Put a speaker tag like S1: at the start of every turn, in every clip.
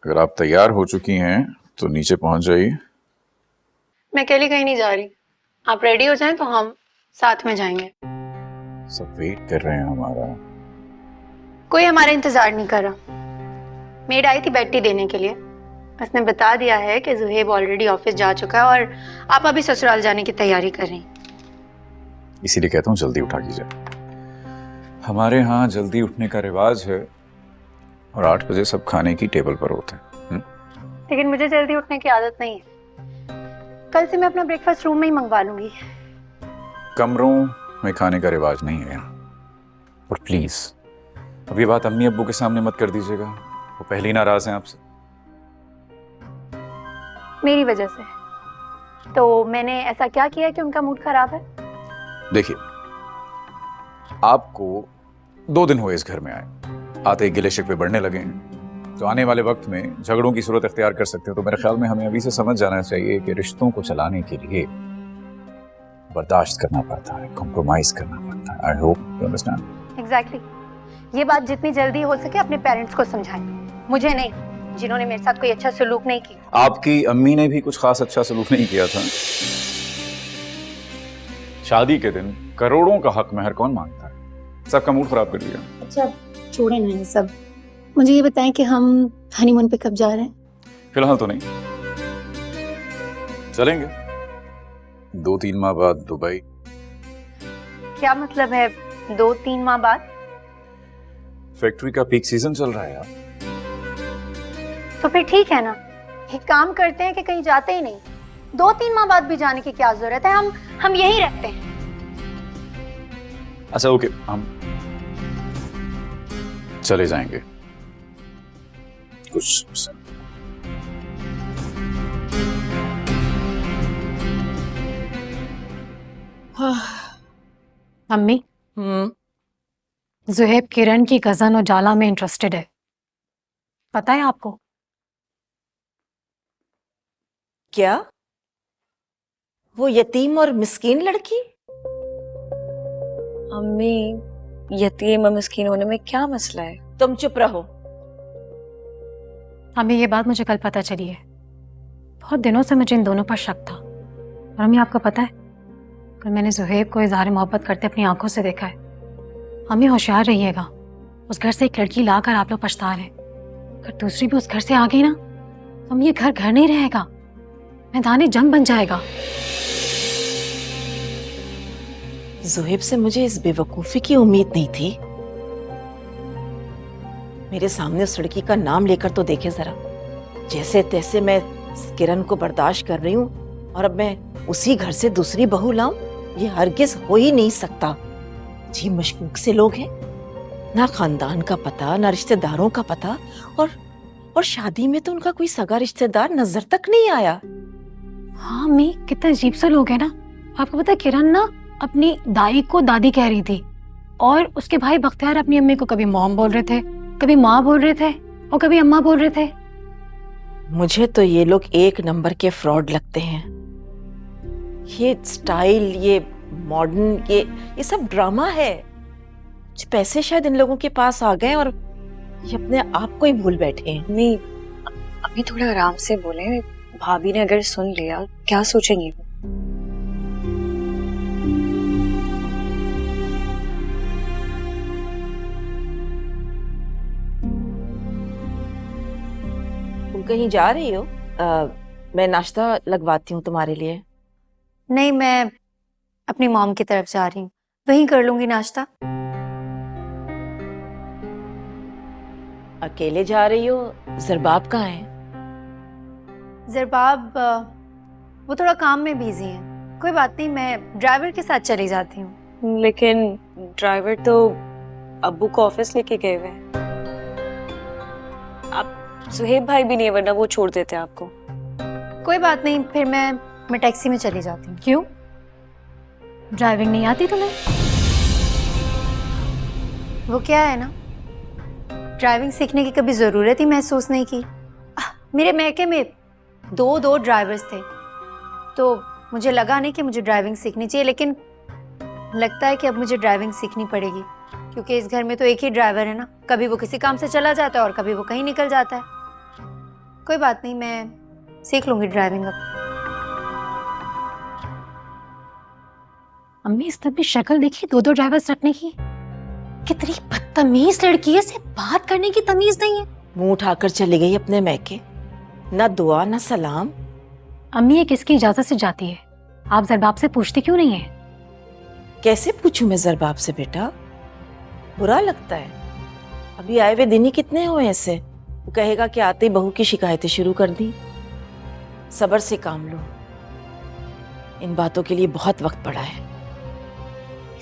S1: अगर आप तैयार हो चुकी हैं तो नीचे पहुंच जाइए।
S2: मैं अकेली कहीं नहीं जा रही, आप रेडी हो जाएं तो हम साथ में जाएंगे।
S1: सब वेट कर रहे हैं हमारा।
S2: कोई हमारा इंतजार नहीं कर रहा। मेड आई थी बैठी देने के लिए, उसने बता दिया है कि जुहेब ऑलरेडी ऑफिस जा चुका है और आप अभी ससुराल जाने की तैयारी कर रही हैं।
S1: इसीलिए कहता हूँ जल्दी उठा कीजिए। हमारे यहाँ जल्दी उठने का रिवाज है और 8 बजे सब खाने की टेबल पर होते हैं।
S2: लेकिन मुझे जल्दी उठने की आदत नहीं है। कल से मैं अपना ब्रेकफास्ट रूम में ही मंगवा लूंगी।
S1: कमरों में खाने का रिवाज नहीं है यहाँ। और प्लीज अब ये बात अम्मी अब्बू के सामने मत कर दीजिएगा, वो पहले ही नाराज हैं आपसे।
S2: मेरी वजह से? तो मैंने ऐसा क्या किया कि उनका मूड खराब है?
S1: देखिए, आपको 2 दिन हुए इस घर में आए, आते ही गिले शिकवे बढ़ने लगे हैं। तो आने वाले वक्त में झगड़ों की सूरत इख्तियार कर सकते हो। तो मेरे ख्याल में हमें अभी से समझ जाना चाहिए कि रिश्तों को चलाने के लिए बर्दाश्त करना पड़ता है, कॉम्प्रोमाइज करना पड़ता है। I hope you understand.
S2: Exactly. ये बात जितनी जल्दी हो सके अपने पेरेंट्स को समझाएं, मुझे नहीं, जिन्होंने मेरे साथ कोई अच्छा सलूक नहीं किया।
S1: आपकी अम्मी ने भी कुछ खास अच्छा सलूक नहीं किया था। शादी के दिन करोड़ों का हक महर कौन मांगता है? सबका मूड खराब कर दिया।
S2: अच्छा छोड़े ना ये सब, मुझे ये बताएं कि हम हनीमून पे कब जा रहे हैं?
S1: फिलहाल तो नहीं, चलेंगे 2-3 माह बाद दुबई।
S2: क्या मतलब है 2-3 माह बाद?
S1: फैक्ट्री का पीक सीजन चल रहा है यार।
S2: तो फिर ठीक है ना, एक काम करते हैं कि कहीं जाते ही नहीं। 2-3 माह बाद भी जाने की क्या जरूरत है, हम यहीं रहते हैं।
S1: अच्छा ओके, हम चले जाएंगे कुछ।
S2: अम्मी, जुहेब किरण की कजन उजाला में इंटरेस्टेड है, पता है आपको?
S3: क्या? वो यतीम और मिस्कीन लड़की?
S4: अम्मी, यतीम और मिस्कीन होने में क्या मसला है?
S3: तुम चुप रहो।
S2: अम्मी ये बात मुझे कल पता चली है। बहुत दिनों से मुझे इन दोनों पर शक था। और अम्मी आपको पता है, कल मैंने जुहेब को इज़हार मोहब्बत करते अपनी आंखों से देखा है। अम्मी होशियार रहिएगा, उस घर से एक लड़की लाकर आप लोग पछता रहे। अगर दूसरी भी उस घर से आ गई ना, तो अम्मी ये घर नहीं रहेगा, मैदान जंग बन जाएगा।
S3: जुहेब से मुझे इस बेवकूफी की उम्मीद नहीं थी। मेरे सामने उस लड़की का नाम लेकर तो देखे जरा। जैसे तैसे मैं किरण को बर्दाश्त कर रही हूँ और अब मैं उसी घर से दूसरी बहू लाऊं? ये हरगिज हो ही नहीं सकता। जी मशकूक से लोग हैं, ना खानदान का पता, ना रिश्तेदारों का पता, और शादी में तो उनका कोई सगा रिश्तेदार नजर तक नहीं आया।
S2: हाँ अम्मी, कितना अजीब सा लोग है ना। आपको पता है किरण ना अपनी दाई को दादी कह रही थी, और उसके भाई बख्तियार अपनी अम्मी को कभी मॉम बोल रहे थे, कभी माँ बोल रहे थे और कभी अम्मा बोल रहे थे।
S3: मुझे तो ये लोग एक नंबर के फ्रॉड लगते हैं। ये स्टाइल, ये मॉडर्न, ये सब ड्रामा है। कुछ पैसे शायद इन लोगों के पास आ गए और ये अपने आप को ही भूल बैठे हैं।
S4: अम्मी, अभी थोड़ा आराम से बोले, भाभी ने अगर सुन लिया क्या सोचेंगी वो?
S3: तुम कहीं जा रही हो? मैं नाश्ता लगवाती हूँ तुम्हारे लिए।
S2: नहीं, मैं अपनी मॉम की तरफ जा रही हूँ, वहीं कर लूंगी नाश्ता।
S3: अकेले जा रही हो? ज़रबाब कहाँ है?
S2: ज़रबाब वो थोड़ा काम में बिजी हैं। कोई बात नहीं, मैं ड्राइवर के साथ चली जाती हूँ।
S4: लेकिन ड्राइवर तो अब्बू को ऑफिस लेके गए हुए हैं। आप सुहेब भाई भी नहीं है, वरना वो छोड़ देते आपको।
S2: कोई बात नहीं, फिर मैं टैक्सी में चली जाती हूँ। क्यों, ड्राइविंग नहीं आती तुम्हें? वो क्या है ना, ड्राइविंग सीखने की कभी ज़रूरत ही महसूस नहीं की। मेरे मैके में दो ड्राइवर्स थे, तो मुझे लगा नहीं कि मुझे ड्राइविंग सीखनी चाहिए, लेकिन लगता है कि अब मुझे ड्राइविंग सीखनी पड़ेगी, क्योंकि इस घर में तो एक ही ड्राइवर है ना। कभी वो किसी काम से चला जाता है और कभी वो कहीं निकल जाता है।
S5: कोई बात नहीं, मैं सीख लूंगी ड्राइविंग अब।
S2: अम्मी इस तरह शक्ल देखी 2-2 ड्राइवर्स रखने की। कितनी बदतमीज लड़की है, इसे बात करने की तमीज नहीं है।
S3: मुंह उठाकर चली गई अपने मैके, ना दुआ ना सलाम।
S2: अम्मी ये किसकी इजाजत से जाती है? आप जरबाब से पूछती क्यों नहीं है?
S3: कैसे पूछूं मैं जरबाब से बेटा, बुरा लगता है। अभी आए हुए दिन ही कितने हुए ऐसे। वो कहेगा कि आते ही बहू की शिकायतें शुरू कर दी। सब्र से काम लो, इन बातों के लिए बहुत वक्त पड़ा है।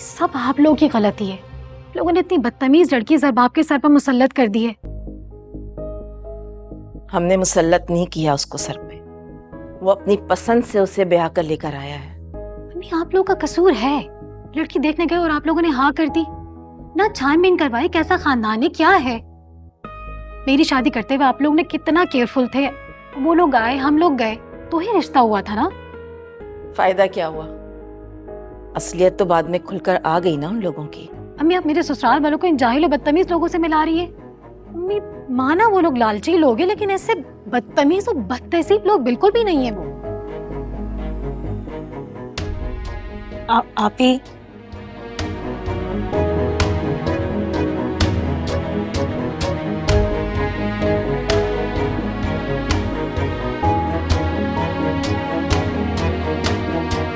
S2: सब आप लोगों की गलती है। लोगों ने इतनी बदतमीज लड़की जरबाब के सर पर मुसल्लत कर दी है।
S3: हमने मुसल्लत नहीं किया उसको सर पे, वो अपनी पसंद से उसे ब्याह कर लेकर आया है।
S2: अम्मी आप लोगों का कसूर है। लड़की देखने गए और आप लोगों ने हाँ कर दी, ना छानबीन करवाई कैसा खानदान है क्या है। मेरी शादी करते हुए आप लोग ने कितना केयरफुल थे। वो लोग आए हम लोग गए तो ही रिश्ता हुआ था ना।
S3: फायदा क्या हुआ, असलियत तो बाद में खुलकर आ गई ना उन लोगों की।
S2: अम्मी आप मेरे ससुराल वालों को इन जाहिल और बदतमीज लोगों से मिला रही है। अम्मी माना वो लोग लालची लोग हैं, लेकिन ऐसे बदतमीज और बदतहसीब लोग बिल्कुल भी नहीं है वो।
S4: आप ही